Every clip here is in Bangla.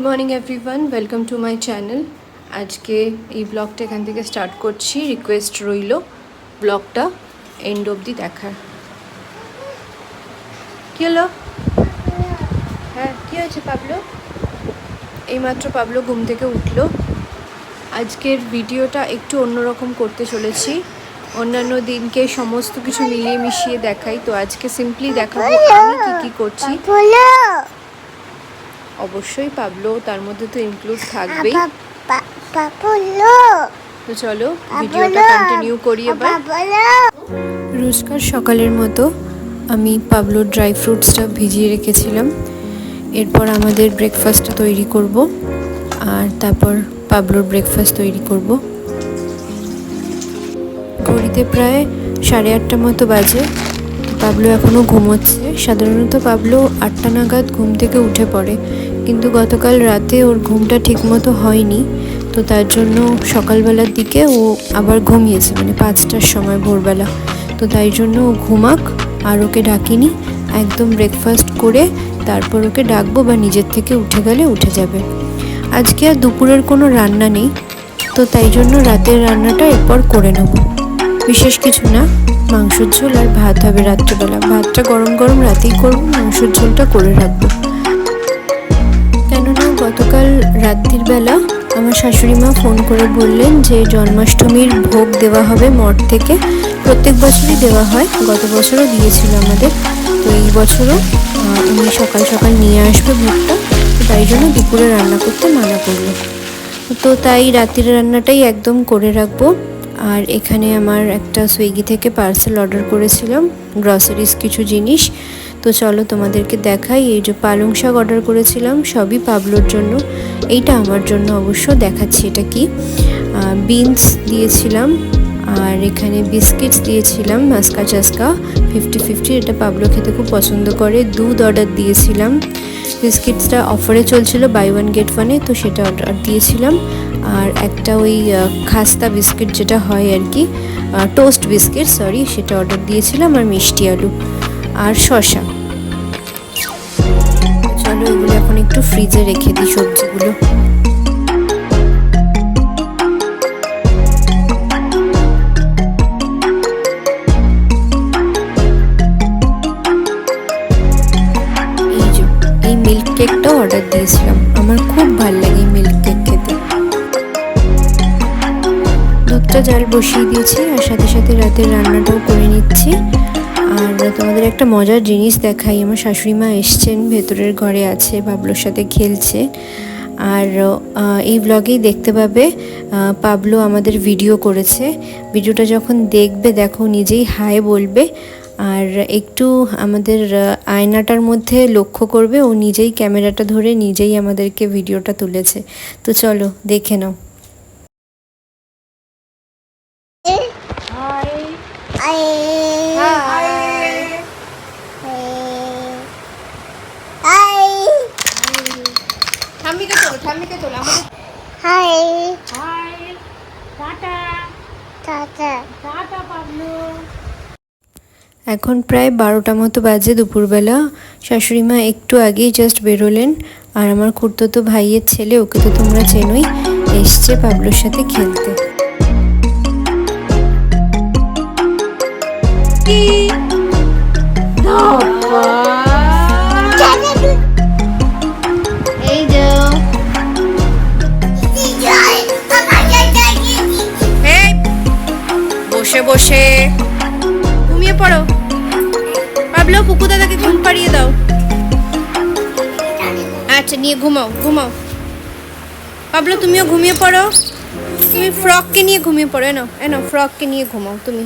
Morning everyone, welcome to my channel. আজকে এই ব্লগটা এখান থেকে স্টার্ট করছি। রিকোয়েস্ট রইল ব্লগটা এন্ড অবধি দেখার। কী হলো? হ্যাঁ, কী হয়েছে পাবলো? এইমাত্র পাবলো ঘুম থেকে উঠলো। আজকের ভিডিওটা একটু অন্যরকম করতে চলেছি। অন্যান্য দিনকে সমস্ত কিছু মিলিয়ে মিশিয়ে দেখাই, তো আজকে সিম্পলি দেখাবো আমি কী করছি। অবশ্যই পাবলো তার মধ্যে তো ইনক্লুড থাকবেই। তো চলো ভিডিওটা কন্টিনিউ করি এবার। রোজকার সকালের মতো আমি পাবলোর ড্রাই ফ্রুটসটা ভিজিয়ে রেখেছিলাম। এরপর আমাদের ব্রেকফাস্টটা তৈরি করব, আর তারপর পাবলোর ব্রেকফাস্ট তৈরি করব। ঘড়িতে প্রায় 8:30 মতো বাজে। পাবলো এখনও ঘুমোচ্ছে। সাধারণত পাবলো 8টা নাগাদ ঘুম থেকে উঠে পড়ে, কিন্তু গতকাল রাতে ওর ঘুমটা ঠিকমতো হয়নি, তো তার জন্য সকালবেলার দিকে ও আবার ঘুমিয়েছে, মানে 5টার সময় ভোরবেলা। তো তাই জন্য ও ঘুমাক, আর ওকে ডাকিনি। একদম ব্রেকফাস্ট করে তারপর ওকে ডাকবো, বা নিজের থেকে উঠে গেলে উঠে যাবে। আজকে আর দুপুরের কোনো রান্না নেই, তো তাই জন্য রাতের রান্নাটা এরপর করে নেব। বিশেষ কিছু না, মাংসের ঝোল আর ভাত হবে রাত্রেবেলা। ভাতটা গরম গরম রাতেই করবো, মাংসের ঝোলটা করে রাখবো। কেননা গতকাল রাত্রির বেলা আমার শাশুড়ি মা ফোন করে বললেন যে জন্মাষ্টমীর ভোগ দেওয়া হবে মঠ থেকে। প্রত্যেক বছরই দেওয়া হয়, গত বছরও দিয়েছিল আমাদের, তো এই বছরও উনি সকাল সকাল নিয়ে আসবে ভোগটা। তো তাই জন্য দুপুরে রান্না করতে মানা করলো। তো তাই রাত্রির রান্নাটাই একদম করে রাখবো। আর এখানে আমার একটা সুইগি থেকে পার্সেল অর্ডার করেছিলাম, গ্রসারিজ কিছু জিনিস। তো চলো তোমাদেরকে দেখাই। এই যে পালং শাক অর্ডার করেছিলাম, সবই পাবলোর জন্য। এইটা আমার জন্য অবশ্য দেখাচ্ছি এটা কি। বিনস দিয়েছিলাম, আর এখানে বিস্কিটস দিয়েছিলাম মাস্কা চাস্কা 50-50, এটা পাবলো খেতে খুব পছন্দ করে। দুধ অর্ডার দিয়েছিলাম। বিস্কিটসটা অফারে চলছিল, বাই 1 get 1, তো সেটা অর্ডার দিয়েছিলাম। আর একটা ওই খাস্তা বিস্কিট যেটা হয় আর কি, টোস্ট বিস্কিট সরি, সেটা অর্ডার দিয়েছিলাম। আর মিষ্টি আলু আর শসা। চলো এগুলো এখন একটু ফ্রিজে রেখে দিই সবজিগুলো। এই মিল্ক কেকটাও অর্ডার দিয়েছিলাম, আমার খুব ভালো লাগে মিল্ক কেক খেতে। দুধটা জাল বসিয়ে দিয়েছি, আর সাথে সাথে রাতের রান্নাটাও করে নিচ্ছি। আর তোমাদের একটা মজার জিনিস দেখাই। আমার শাশুড়ি মা এসছেন, ভেতরের ঘরে আছে, পাবলোর সাথে খেলছে। আর এই ব্লগেই দেখতে পাবে পাবলো আমাদের ভিডিও করেছে। ভিডিওটা যখন দেখবে দেখো নিজেই হাই বলবে, আর একটু আমাদের আয়নাটার মধ্যে লক্ষ্য করবে, ও নিজেই ক্যামেরাটা ধরে নিজেই আমাদেরকে ভিডিওটা তুলেছে। তো চলো দেখে নাও। এখন প্রায় 12টা মতো বাজে দুপুরবেলা। শাশুড়ি মা একটু আগেই জাস্ট বেরোলেন, আর আমার খুড়তুতো ভাইয়ের ছেলে, ওকে তো তোমরা চেনোই, এসছে পাবলোর সাথে খেলতে। বসে বসে ঘুমিয়ে পড়ো পাবলো, পুকু দাদাকে ঘুম পাড়িয়ে দাও। আচ্ছা নিয়ে ঘুমাও ঘুমাও পাবলো, তুমিও ঘুমিয়ে পড়ো। তুমি ফ্রককে নিয়ে ঘুমিয়ে পড়ো, এনো এনো ফ্রককে নিয়ে ঘুমাও তুমি।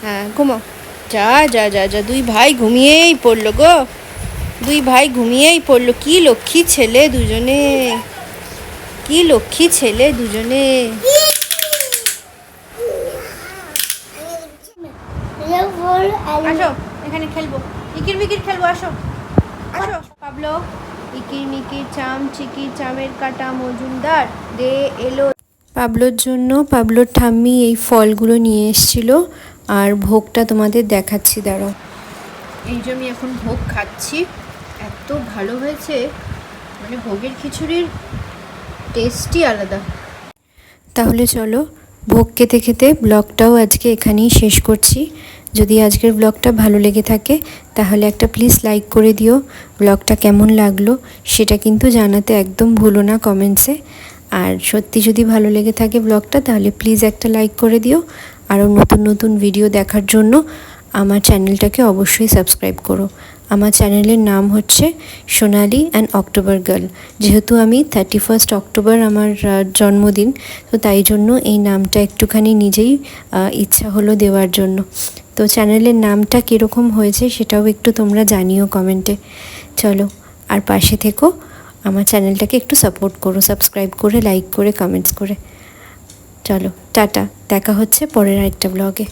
হ্যাঁ ঘুমাও। যা যা যা যা, দুই ভাই ঘুমিয়েই পড়লো গো, দুই ভাই ঘুমিয়েই পড়লো। কি লক্ষ্মী ছেলে দুজনে, কি লক্ষ্মী ছেলে দুজনে। আসো এখানে খেলবো, ইকির মিকির খেলবো, আসো আসো। পাবলো ইকির মিকির চাম চিকির চামের কাটা মজুমদার দে এলো। পাবলোর জন্য পাবলোর ঠাম্মি এই ফলগুলো নিয়ে এসেছিল, আর ভোগটা তোমাদের দেখাচ্ছি, দাঁড়াও। এই যে আমি এখন ভোগ খাচ্ছি, এত ভালো হয়েছে, মানে ভোগের খিচুড়ির টেস্টই আলাদা। তাহলে চলো ভোগ খেতে খেতে ব্লগটাও আজকে এখানেই শেষ করছি। যদি আজকের ব্লগটা ভালো লেগে থাকে তাহলে একটা প্লিজ লাইক করে দিও। ব্লগটা কেমন লাগলো সেটা কিন্তু জানাতে একদম ভুলো না কমেন্টসে। আর সত্যি যদি ভালো লেগে থাকে ব্লগটা তাহলে প্লিজ একটা লাইক করে দিও। আরও নতুন নতুন ভিডিও দেখার জন্য আমার চ্যানেলটাকে অবশ্যই সাবস্ক্রাইব করো। আমার চ্যানেলের নাম হচ্ছে সোনালি অ্যান্ড অক্টোবর গার্ল। যেহেতু আমি 31 অক্টোবর আমার জন্মদিন, তো তাই জন্য এই নামটা একটুখানি নিজেই ইচ্ছা হলো দেওয়ার জন্য। তো চ্যানেলের নামটা কীরকম হয়েছে সেটাও একটু তোমরা জানিও কমেন্টে। চলো, আর পাশে থেকো, আমার চ্যানেলটাকে একটু সাপোর্ট করো, সাবস্ক্রাইব করে, লাইক করে, কমেন্টস করে। চলো টাটা, দেখা হচ্ছে পরের আরেকটা ব্লগে।